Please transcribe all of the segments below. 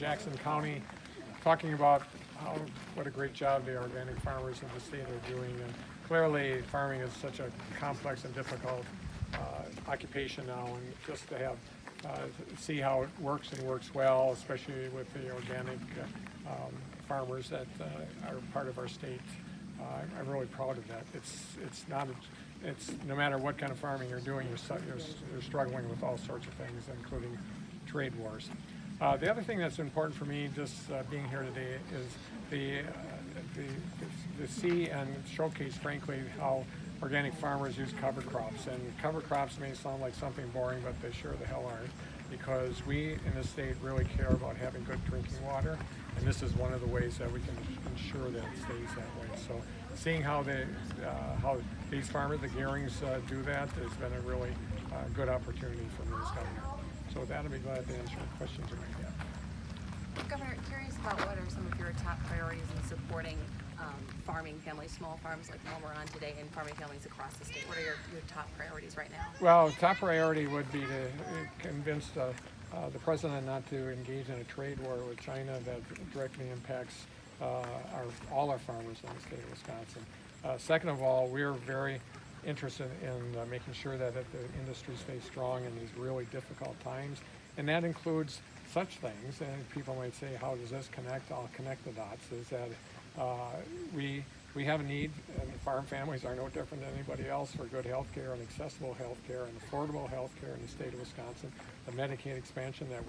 Jackson County, talking about what a great job the organic farmers in the state are doing. And clearly, farming is such a complex and difficult occupation now, and just to have see how it works and works well, especially with the organic farmers that are part of our state. I'm really proud of that. It's not it's no matter what kind of farming you're doing, you're struggling with all sorts of things, including trade wars. The other thing that's important for me, just being here today, is the see and showcase, frankly, how organic farmers use cover crops. And cover crops may sound like something boring, but they sure the hell aren't, because we in the state really care about having good drinking water, and this is one of the ways that we can ensure that it stays that way. So seeing how these farmers, the Gehrings, do that has been a really good opportunity for me as governor. So with that, I'd be glad to answer questions you might have. Governor, curious about what are some of your top priorities in supporting farming families, small farms like Merrillan today, and farming families across the state? What are your top priorities right now? Well, top priority would be to convince the president not to engage in a trade war with China that directly impacts all our farmers in the state of Wisconsin. Second of all, we're very interested in making sure that the industry stays strong in these really difficult times, and that includes such things, and people might say, how does this connect? I'll connect the dots, is that we have a need, and farm families are no different than anybody else, for good health care and accessible health care and affordable health care in the state of Wisconsin. The Medicaid expansion that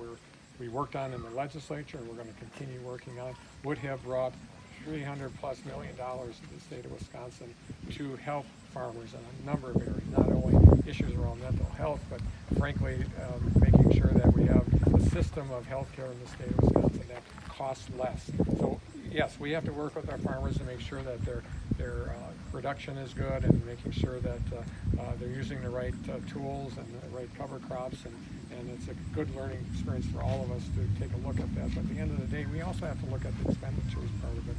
we worked on in the legislature and we're going to continue working on would have brought $300+ million to the state of Wisconsin to help farmers in a number of areas, not only issues around mental health, but frankly making sure that we have a system of health care in the state of Wisconsin that costs less. So yes, we have to work with our farmers to make sure that their production is good, and making sure that they're using the right tools and the right cover crops, and it's a good learning experience for all of us to take a look at that. But at the end of the day, we also have to look at the expenditures part of it,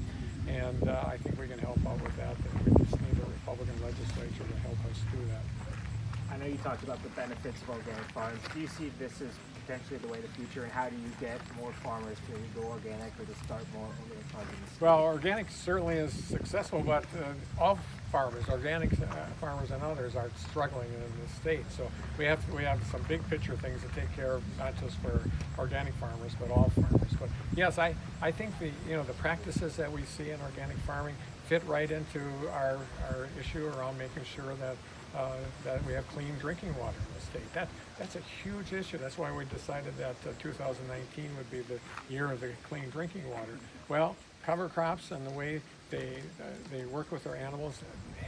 and I think we can help out with that. And we just need a Republican legislature to help us do that. I know you talked about the benefits of organic farms. Do you see this as potentially the way of the future, and how do you get more farmers to go organic or to start more organic farms in the state? Well, organic certainly is successful, but all farmers, organic farmers and others, are struggling in the state. So we have some big picture things to take care of, not just for organic farmers, but all farmers. But yes, I think the practices that we see in organic farming fit right into our issue around making sure that we have clean drinking water in the state. That's a huge issue. That's why we decided that 2019 would be the year of the clean drinking water. Well, cover crops and the way they work with our animals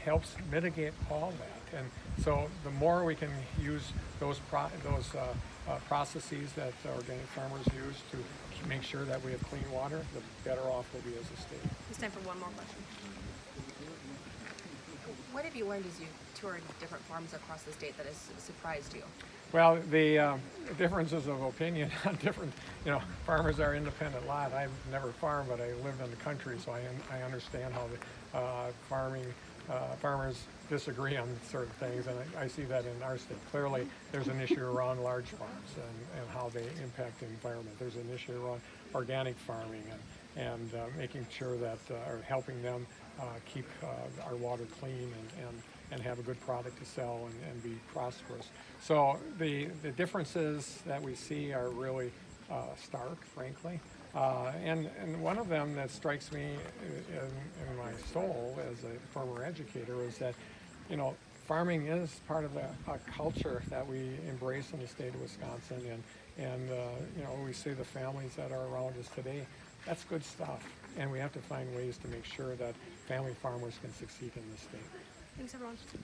helps mitigate all that. And so the more we can use those processes that organic farmers use to make sure that we have clean water, the better off we'll be as a state. It's time for one more question. What have you learned as you toured different farms across the state that has surprised you? Well, the differences of opinion on different, farmers are independent lot. I've never farmed, but I lived in the country, so I understand how the farmers disagree on certain things, and I see that in our state. Clearly, there's an issue around large farms and how they impact the environment. There's an issue around organic farming and making sure that, or helping them keep our water clean and have a good product to sell and be prosperous. So the differences that we see are really stark, frankly. And one of them that strikes me in my soul as a former educator is that, farming is part of a culture that we embrace in the state of Wisconsin, and we see the families that are around us today. That's good stuff, and we have to find ways to make sure that family farmers can succeed in this state. Thanks, everyone.